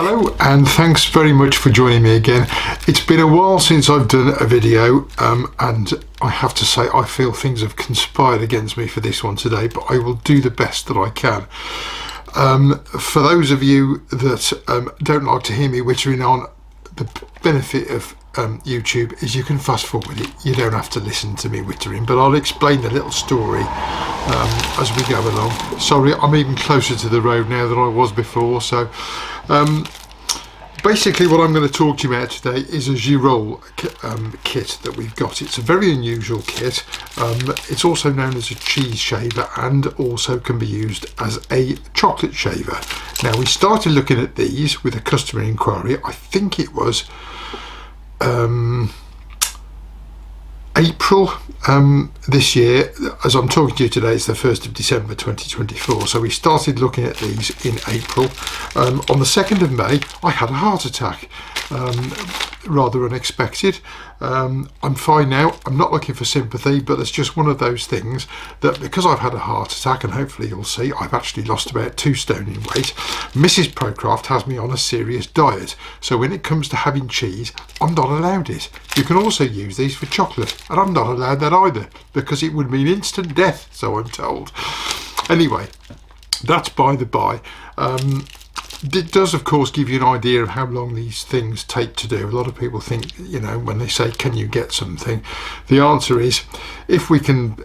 Hello and thanks very much for joining me again. It's been a while since I've done a video and I have to say I feel things have conspired against me for this one today, but I will do the best that I can. For those of you that don't like to hear me wittering on, the benefit of YouTube is you can fast forward it. You don't have to listen to me wittering, but I'll explain the little story as we go along. Sorry, I'm even closer to the road now than I was before. So basically what I'm going to talk to you about today is a Girolle kit that we've got. It's a very unusual kit. It's also known as a cheese shaver and also can be used as a chocolate shaver. Now, we started looking at these with a customer inquiry. I think it was April this year. As I'm talking to you today, it's the 1st of December 2024, so we started looking at these in April. On the 2nd of May I had a heart attack, rather unexpected. I'm fine now. I'm not looking for sympathy, but it's just one of those things that because I've had a heart attack, and hopefully you'll see I've actually lost about 2 stone in weight, Mrs. Procraft has me on a serious diet, so when it comes to having cheese, I'm not allowed it. You can also use these for chocolate, and I'm not allowed that either because it would mean instant death, so I'm told. Anyway, that's by the by. It does of course give you an idea of how long these things take to do. A lot of people think, you know, when they say can you get something, the answer is if we can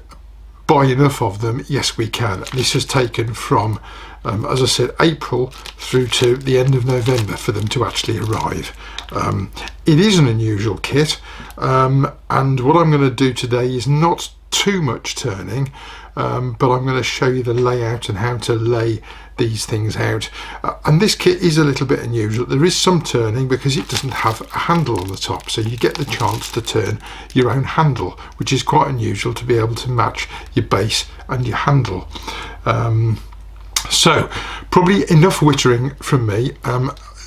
buy enough of them, yes we can. This has taken from as I said, April through to the end of November for them to actually arrive. It is an unusual kit, and what I'm going to do today is not too much turning, but I'm going to show you the layout and how to lay these things out. And this kit is a little bit unusual. There is some turning because it doesn't have a handle on the top, so you get the chance to turn your own handle, which is quite unusual to be able to match your base and your handle. So probably enough wittering from me.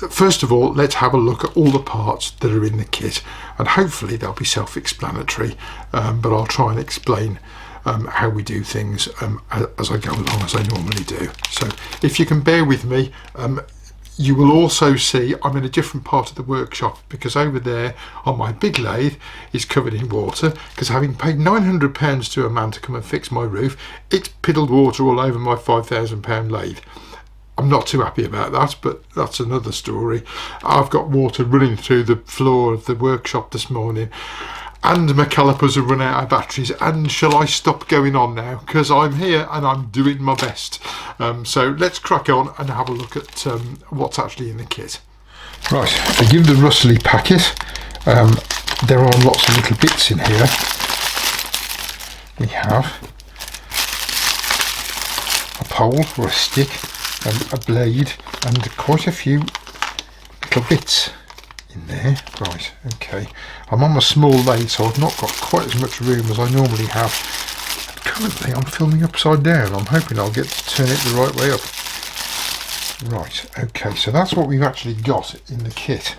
First of all, let's have a look at all the parts that are in the kit, and hopefully they'll be self-explanatory, but I'll try and explain how we do things as I go along, as I normally do. So if you can bear with me, you will also see I'm in a different part of the workshop because over there on my big lathe is covered in water, because having paid £900 to a man to come and fix my roof, it's piddled water all over my £5,000 lathe. I'm not too happy about that, but that's another story. I've got water running through the floor of the workshop this morning, and my calipers have run out of batteries. And shall I stop going on now? Because I'm here and I'm doing my best. So let's crack on and have a look at what's actually in the kit. Right, begin the rustly packet. There are lots of little bits in here. We have a pole or a stick, and a blade, and quite a few little bits in there. Right, okay. I'm on a small lathe, so I've not got quite as much room as I normally have. And currently I'm filming upside down. I'm hoping I'll get to turn it the right way up. Right, okay, so that's what we've actually got in the kit.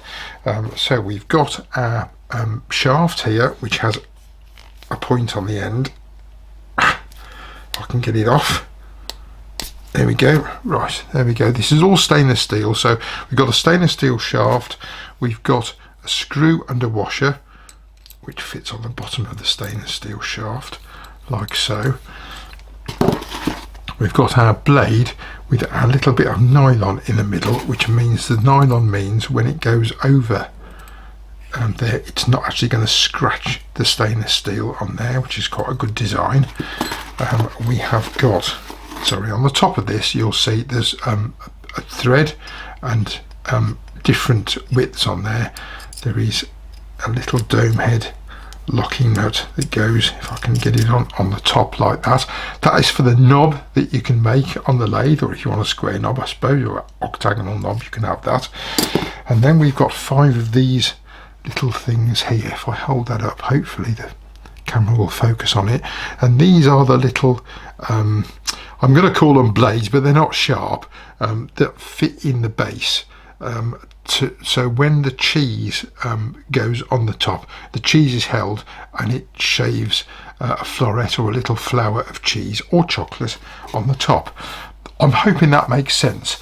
So we've got our shaft here, which has a point on the end. I can get it off. There we go. Right, there we go. This is all stainless steel, so we've got a stainless steel shaft, we've got a screw and a washer which fits on the bottom of the stainless steel shaft like so. We've got our blade with a little bit of nylon in the middle, which means the nylon means when it goes over there, it's not actually going to scratch the stainless steel on there, which is quite a good design. We have got, sorry, on the top of this you'll see there's a thread and different widths on there. There is a little dome head locking nut that goes, if I can get it on the top like that. That is for the knob that you can make on the lathe, or if you want a square knob I suppose, or an octagonal knob, you can have that. And then we've got 5 of these little things here. If I hold that up, hopefully the camera will focus on it, and these are the little I'm going to call them blades, but they're not sharp, that fit in the base. So when the cheese goes on the top, the cheese is held and it shaves a floret or a little flower of cheese or chocolate on the top. I'm hoping that makes sense.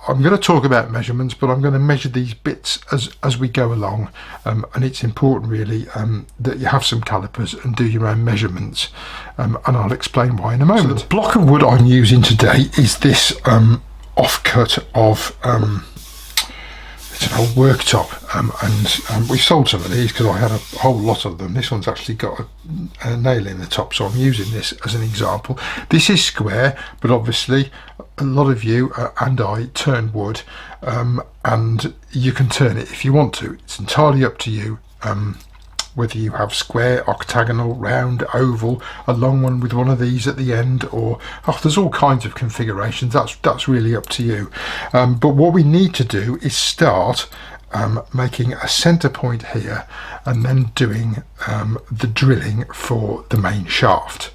I'm going to talk about measurements, but I'm going to measure these bits as we go along, and it's important really that you have some calipers and do your own measurements, and I'll explain why in a moment. So the block of wood I'm using today is this offcut of it's an old worktop, and we sold some of these because I had a whole lot of them. This one's actually got a nail in the top, so I'm using this as an example. This is square, but obviously a lot of you and I turn wood, and you can turn it if you want to. It's entirely up to you whether you have square, octagonal, round, oval, a long one with one of these at the end, or there's all kinds of configurations. That's really up to you. But what we need to do is start making a center point here, and then doing the drilling for the main shaft.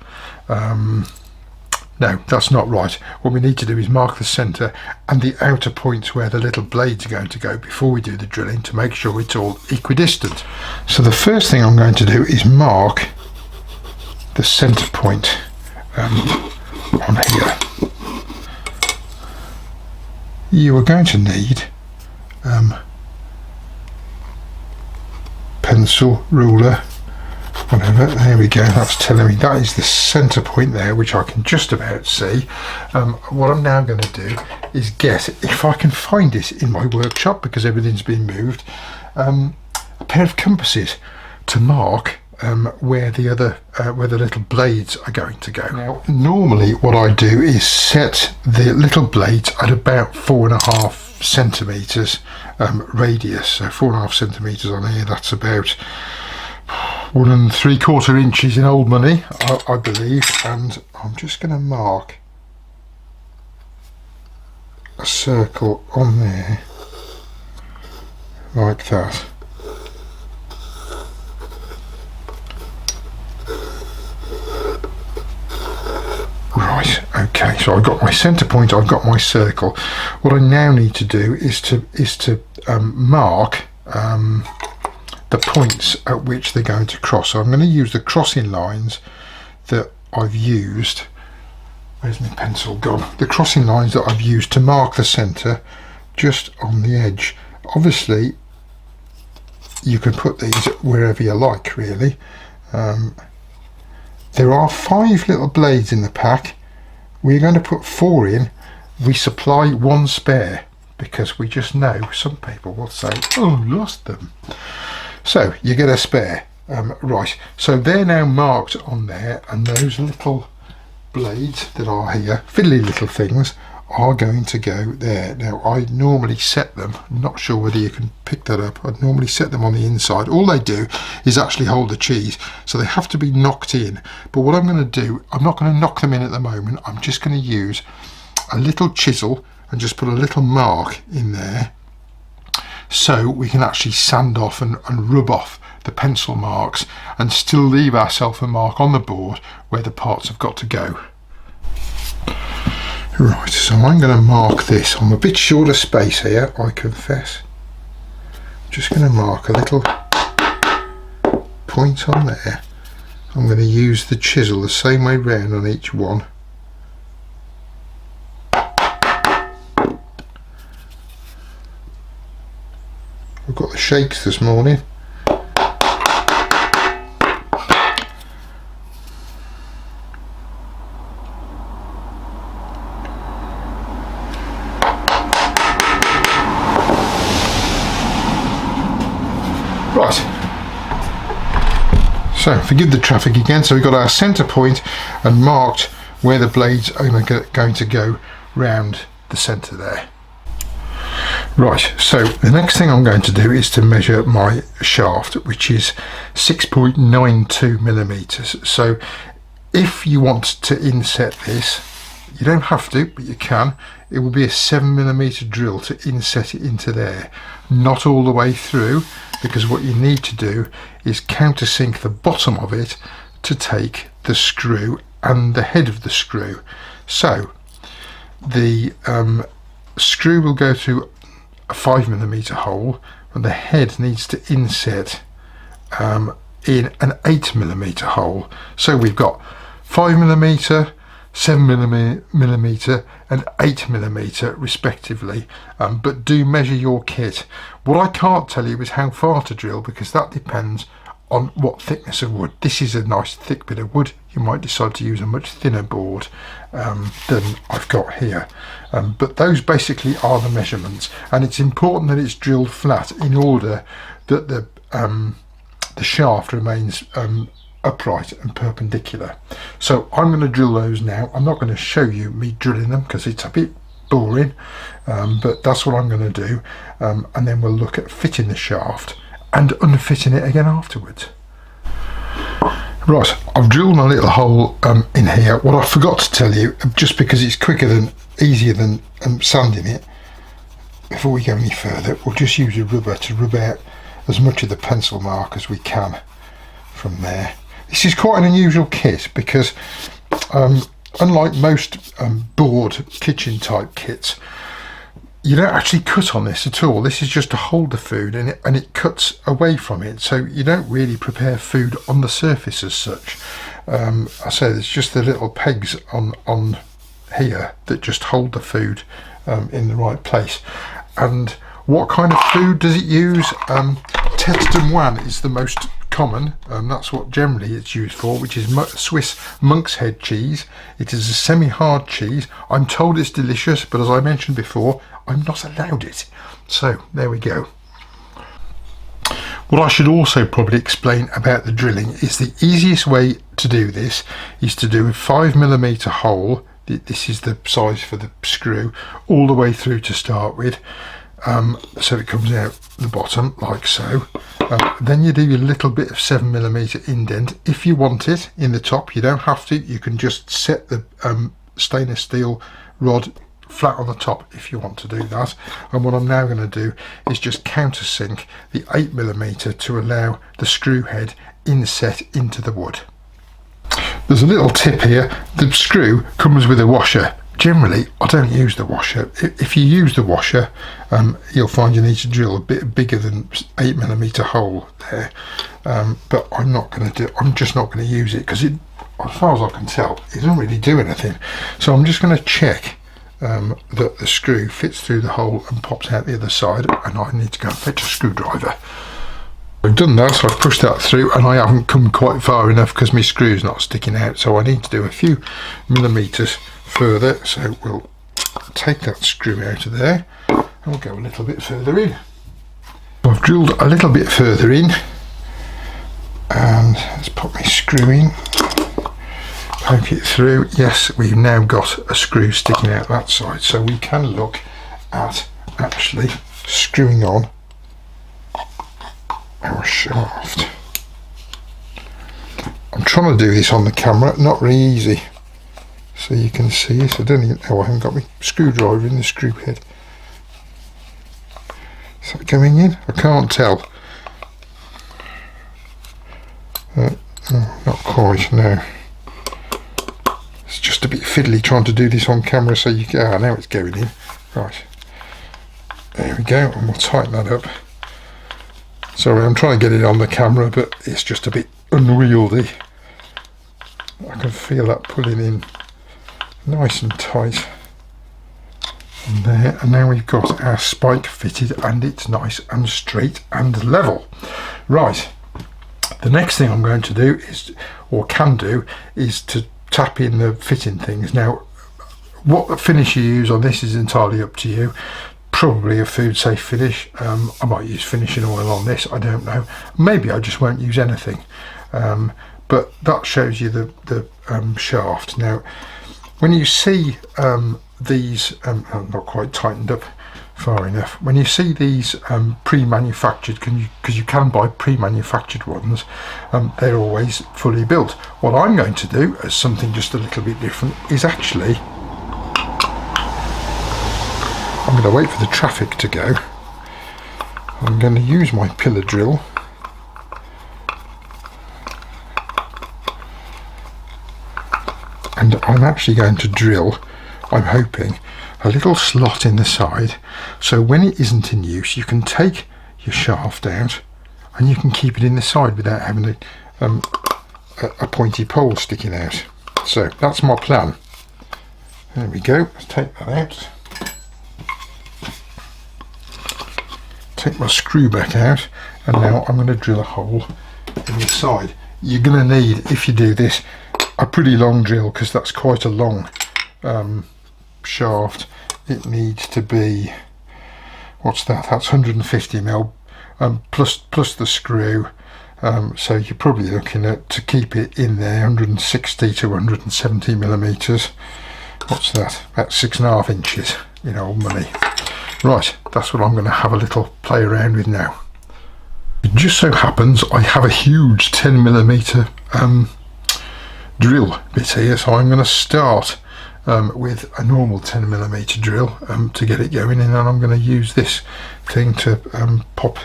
No, that's not right. What we need to do is mark the centre and the outer points where the little blades are going to go before we do the drilling, to make sure it's all equidistant. So the first thing I'm going to do is mark the centre point on here. You are going to need pencil, ruler, whatever. There we go, that's telling me that is the centre point there, which I can just about see. What I'm now going to do is get, if I can find it in my workshop because everything's been moved, a pair of compasses to mark where the little blades are going to go. Now, normally what I do is set the little blades at about 4.5 centimetres radius. So 4.5 centimetres on here, that's about 1 3/4 inches in old money, I believe, and I'm just going to mark a circle on there like that. Right, okay, so I've got my centre point, I've got my circle. What I now need to do is to mark the points at which they're going to cross. So I'm going to use the crossing lines that I've used. Where's my pencil gone? The crossing lines that I've used to mark the centre just on the edge. Obviously you can put these wherever you like, really. There are 5 little blades in the pack. We're going to put 4 in. We supply 1 spare because we just know some people will say, oh, lost them. So you get a spare. Right, so they're now marked on there, and those little blades that are here, fiddly little things, are going to go there. Now I normally set them, I'm not sure whether you can pick that up, I'd normally set them on the inside. All they do is actually hold the cheese, so they have to be knocked in. But what I'm going to do, I'm not going to knock them in at the moment, I'm just going to use a little chisel and just put a little mark in there, so we can actually sand off and rub off the pencil marks and still leave ourselves a mark on the board where the parts have got to go. Right, so I'm going to mark this. I'm a bit short of space here, I confess. Just going to mark a little point on there. I'm going to use the chisel the same way round on each one. I've got the shakes this morning. Right, so forgive the traffic again. So we've got our centre point and marked where the blades are going to go round the centre there. Right, so the next thing I'm going to do is to measure my shaft, which is 6.92 millimeters. So if you want to inset this, you don't have to, but you can. It will be a 7 millimeter drill to inset it into there, not all the way through, because what you need to do is countersink the bottom of it to take the screw and the head of the screw. So the screw will go through a 5 millimeter hole, and the head needs to inset in an 8 millimeter hole. So we've got 5 millimeter, 7mm and 8mm respectively, but do measure your kit. What I can't tell you is how far to drill, because that depends on what thickness of wood. This is a nice thick bit of wood. You might decide to use a much thinner board than I've got here, but those basically are the measurements, and it's important that it's drilled flat in order that the shaft remains upright and perpendicular. So I'm going to drill those now. I'm not going to show you me drilling them because it's a bit boring, but that's what I'm going to do, and then we'll look at fitting the shaft and unfitting it again afterwards. Right, I've drilled my little hole in here. What I forgot to tell you, just because it's easier than sanding it, before we go any further, we'll just use a rubber to rub out as much of the pencil mark as we can from there. This is quite an unusual kit because unlike most board kitchen type kits, you don't actually cut on this at all. This is just to hold the food, and it cuts away from it, so you don't really prepare food on the surface as such. I say there's just the little pegs on here that just hold the food in the right place. And what kind of food does it use? Tête is the most common, that's what generally it's used for, which is Swiss monk's head cheese. It is a semi-hard cheese. I'm told it's delicious, but as I mentioned before, I'm not allowed it. So there we go. What I should also probably explain about the drilling is the easiest way to do this is to do a 5mm hole. This is the size for the screw, all the way through to start with. So it comes out the bottom like so. Then you do your little bit of 7mm indent if you want it in the top. You don't have to. You can just set the stainless steel rod flat on the top if you want to do that. And what I'm now going to do is just countersink the 8mm to allow the screw head inset into the wood. There's a little tip here. The screw comes with a washer. Generally, I don't use the washer. If you use the washer, you'll find you need to drill a bit bigger than 8mm hole there. But I'm just not going to use it because, as far as I can tell, it doesn't really do anything. So I'm just going to check that the screw fits through the hole and pops out the other side, and I need to go and fetch a screwdriver. I've done that, so I've pushed that through, and I haven't come quite far enough because my screw's not sticking out, so I need to do a few millimetres further. So we'll take that screw out of there and we'll go a little bit further in. I've drilled a little bit further in, and let's put my screw in, poke it through. Yes, we've now got a screw sticking out that side, so we can look at actually screwing on our shaft. I'm trying to do this on the camera, not really easy, so you can see it. I don't even know, I haven't got my screwdriver in the screw head. Is that going in? I can't tell. Not quite, no. It's just a bit fiddly trying to do this on camera, so you can, now it's going in. Right, there we go, and we'll tighten that up. Sorry, I'm trying to get it on the camera, but it's just a bit unwieldy. I can feel that pulling in nice and tight. And there, and now we've got our spike fitted, and it's nice and straight and level. Right, the next thing I'm going to do is, or can do, is to tap in the fitting things. Now, what finish you use on this is entirely up to you. Probably a food safe finish. I might use finishing oil on this, I don't know. Maybe I just won't use anything. But that shows you the shaft. Now, when you see these, I'm not quite tightened up far enough. When you see these pre-manufactured, because you can buy pre-manufactured ones, they're always fully built. What I'm going to do, as something just a little bit different, is actually, I'm going to wait for the traffic to go. I'm going to use my pillar drill and I'm actually going to drill, I'm hoping, a little slot in the side, so when it isn't in use you can take your shaft out and you can keep it in the side without having a pointy pole sticking out. So that's my plan. There we go, let's take that out. Take my screw back out, and now I'm going to drill a hole in the side. You're going to need, if you do this, a pretty long drill, because that's quite a long shaft. It needs to be, what's that, that's 150mm plus the screw, so you're probably looking at, to keep it in there, 160 to 170 millimeters. What's that, about 6.5 inches in old money. Right, that's what I'm going to have a little play around with now. It just so happens I have a huge 10mm drill bit here, so I'm going to start with a normal 10mm drill to get it going, and then I'm going to use this thing to pop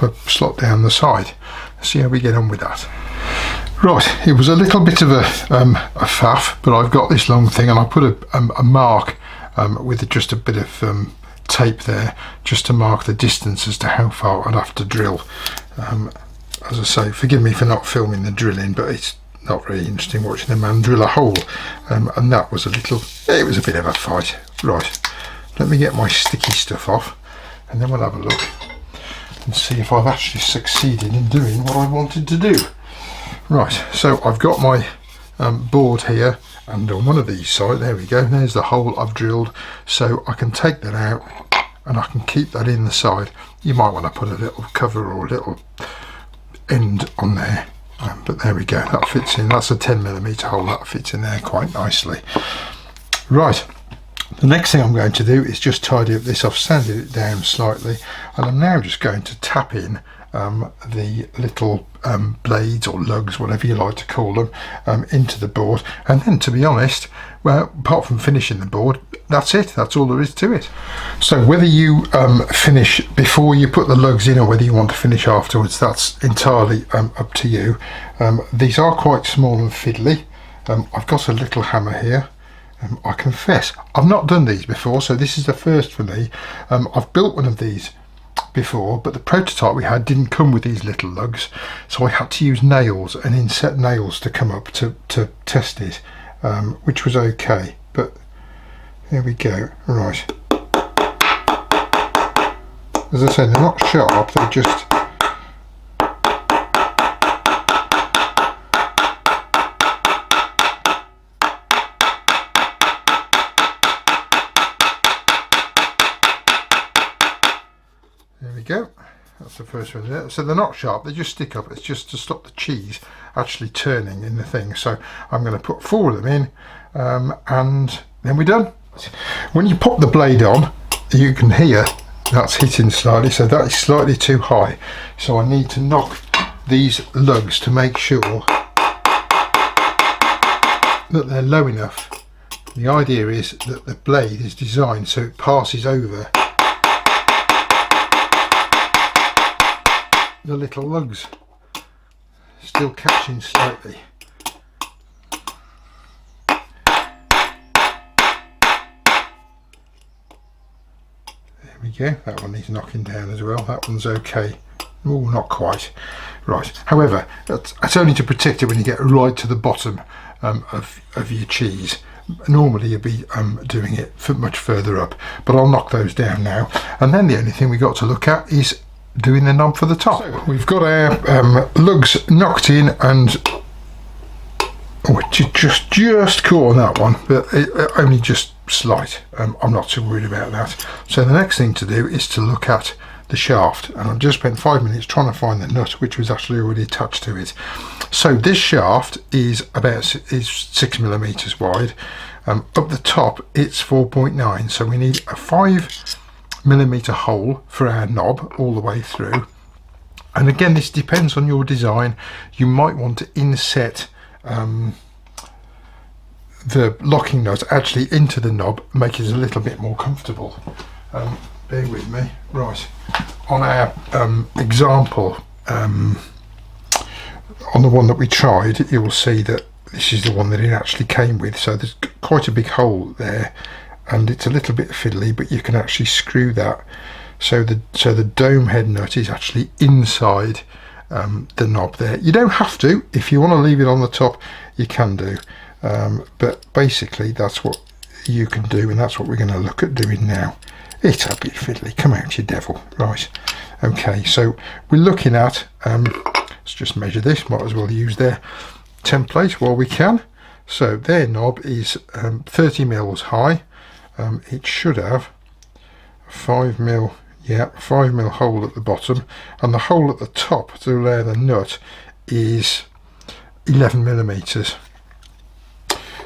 a slot down the side. Let's see how we get on with that. Right, it was a little bit of a faff, but I've got this long thing, and I put a mark with just a bit of tape there, just to mark the distance as to how far I'd have to drill. As I say, forgive me for not filming the drilling, but it's not very interesting watching a man drill a hole, and that was it was a bit of a fight. Right, let me get my sticky stuff off, and then we'll have a look and see if I've actually succeeded in doing what I wanted to do. Right, so I've got my board here, and on one of these sides, there we go, there's the hole I've drilled, so I can take that out and I can keep that in the side. You might want to put a little cover or a little end on there, but there we go, that fits in. That's a 10mm hole, that fits in there quite nicely. Right, the next thing I'm going to do is just tidy up this. I've sanded it down slightly, and I'm now just going to tap in the little blades or lugs, whatever you like to call them, into the board. And then, to be honest, well, apart from finishing the board, that's it, that's all there is to it. So whether you finish before you put the lugs in, or whether you want to finish afterwards, that's entirely up to you. These are quite small and fiddly. I've got a little hammer here. I confess I've not done these before, so this is the first for me. I've built one of these before, but the prototype we had didn't come with these little lugs, so I had to use nails and inset nails to come up to test it, which was okay, but there we go. Right, as I said, they're not sharp, they're just go. That's the first one there. So they're not sharp, they just stick up. It's just to stop the cheese actually turning in the thing. So I'm going to put 4 of them in, and then we're done. When you pop the blade on, you can hear that's hitting slightly, so that is slightly too high. So I need to knock these lugs to make sure that they're low enough. The idea is that the blade is designed so it passes over the little lugs, still catching slightly. There we go, that one needs knocking down as well. That one's okay. Oh, not quite. Right, however, that's only to protect it when you get right to the bottom of your cheese. Normally you'll be doing it for much further up, but I'll knock those down now. And then the only thing we got to look at is doing the knob for the top. So we've got our lugs knocked in, and just caught on that one, but only just slight. I'm not too worried about that. So the next thing to do is to look at the shaft, and I've just spent 5 minutes trying to find the nut, which was actually already attached to it. So this shaft is 6mm wide. Up the top it's 4.9, so we need a 5mm hole for our knob all the way through. And again, this depends on your design. You might want to inset the locking nut actually into the knob, make it a little bit more comfortable. Bear with me. Right, on our example, on the one that we tried, you will see that this is the one that it actually came with, so there's quite a big hole there, and it's a little bit fiddly, but you can actually screw that so the dome head nut is actually inside the knob there. You don't have to. If you want to leave it on the top, you can do, but basically that's what you can do, and that's what we're going to look at doing now. It's a bit fiddly, come out you devil. Right, okay, so we're looking at, let's just measure this, might as well use their template while we can. So their knob is 30 mils high. It should have 5 mil, yeah, 5 mil hole at the bottom, and the hole at the top to allow the nut is 11 millimeters.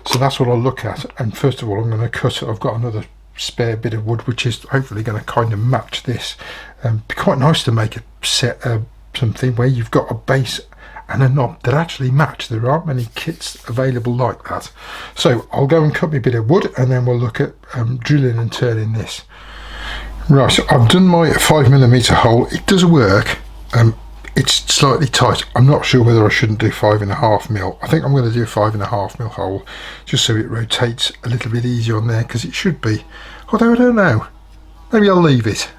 So that's what I'll look at. And first of all, I'm going to cut. I've got another spare bit of wood which is hopefully going to kind of match this. Be quite nice to make a set something where you've got a base and a knob that actually match. There aren't many kits available like that. So I'll go and cut me a bit of wood, and then we'll look at drilling and turning this. Right, so I've done my 5 millimeter hole. It does work. It's slightly tight. I'm not sure whether I shouldn't do 5.5 mil. I think I'm going to do a 5.5 mil hole, just so it rotates a little bit easier on there, because it should be. Although I don't know. Maybe I'll leave it.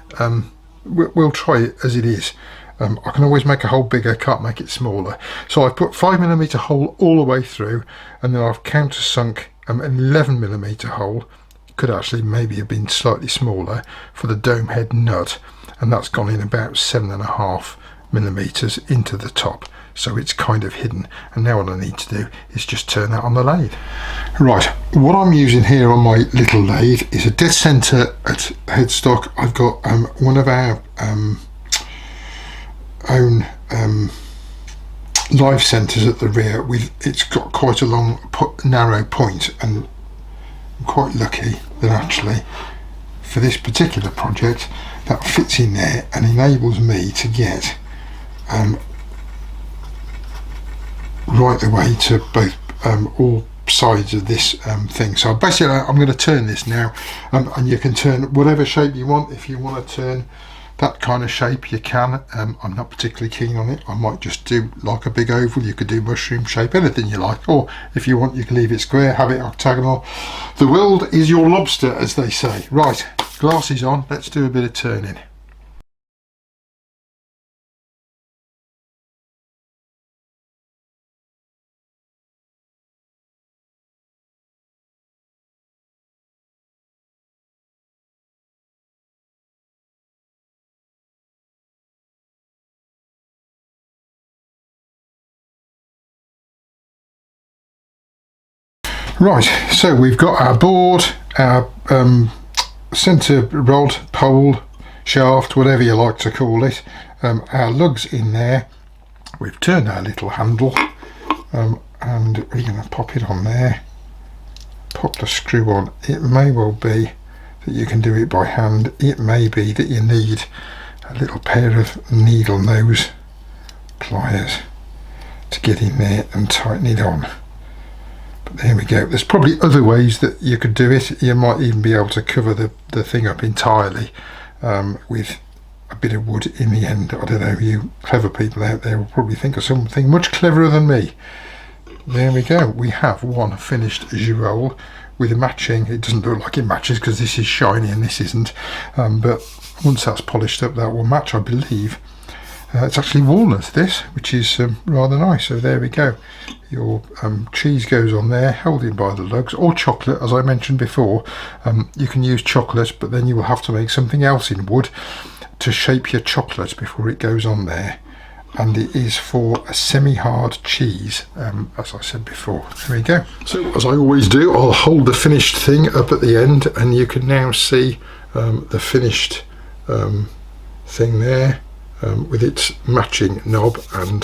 We'll try it as it is. I can always make a hole bigger, can't make it smaller. So I've put 5 millimeter hole all the way through, and then I've countersunk an 11 millimeter hole. Could actually maybe have been slightly smaller for the dome head nut, and that's gone in about 7.5 millimeters into the top, so it's kind of hidden. And now what I need to do is just turn that on the lathe. Right, what I'm using here on my little lathe is a dead center at headstock. I've got one of our own live centers at the rear. It's got quite a long narrow point, and I'm quite lucky that actually for this particular project that fits in there and enables me to get right the way to both all sides of this thing. So basically I'm going to turn this now, and you can turn whatever shape you want. If you want to turn that kind of shape, you can. I'm not particularly keen on it. I might just do like a big oval. You could do mushroom shape, anything you like, or if you want you can leave it square, have it octagonal. The world is your lobster, as they say. Right, glasses on, let's do a bit of turning. Right, so we've got our board, our centre rod, pole, shaft, whatever you like to call it, our lugs in there. We've turned our little handle, and we're going to pop it on there, pop the screw on. It may well be that you can do it by hand. It may be that you need a little pair of needle nose pliers to get in there and tighten it on. But there we go. There's probably other ways that you could do it. You might even be able to cover the thing up entirely with a bit of wood in the end. I don't know, you clever people out there will probably think of something much cleverer than me. There we go. We have one finished Girolle with a matching. It doesn't look like it matches because this is shiny and this isn't, but once that's polished up that will match, I believe. It's actually walnut, this, which is rather nice. So there we go. Your cheese goes on there, held in by the lugs, or chocolate, as I mentioned before. You can use chocolate, but then you will have to make something else in wood to shape your chocolate before it goes on there. And it is for a semi-hard cheese, as I said before. There we go. So as I always do, I'll hold the finished thing up at the end, and you can now see the finished thing there. With its matching knob and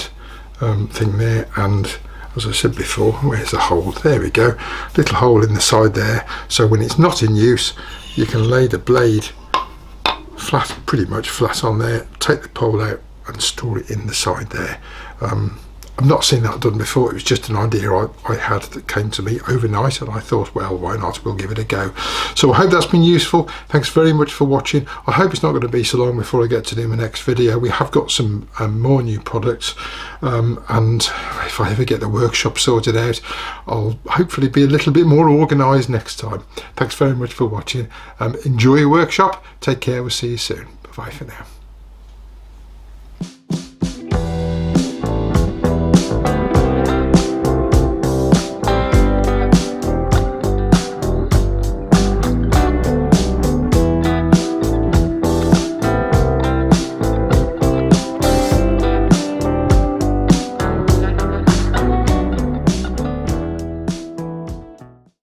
thing there, and as I said before, where's the hole? There we go, little hole in the side there, so when it's not in use you can lay the blade flat, pretty much flat on there, take the pole out and store it in the side there. I've not seen that done before. It was just an idea I had that came to me overnight, and I thought, well, why not, we'll give it a go. So I hope that's been useful. Thanks very much for watching. I hope it's not going to be so long before I get to do my next video. We have got some more new products, and if I ever get the workshop sorted out, I'll hopefully be a little bit more organised next time. Thanks very much for watching. Enjoy your workshop. Take care. We'll see you soon. Bye for now.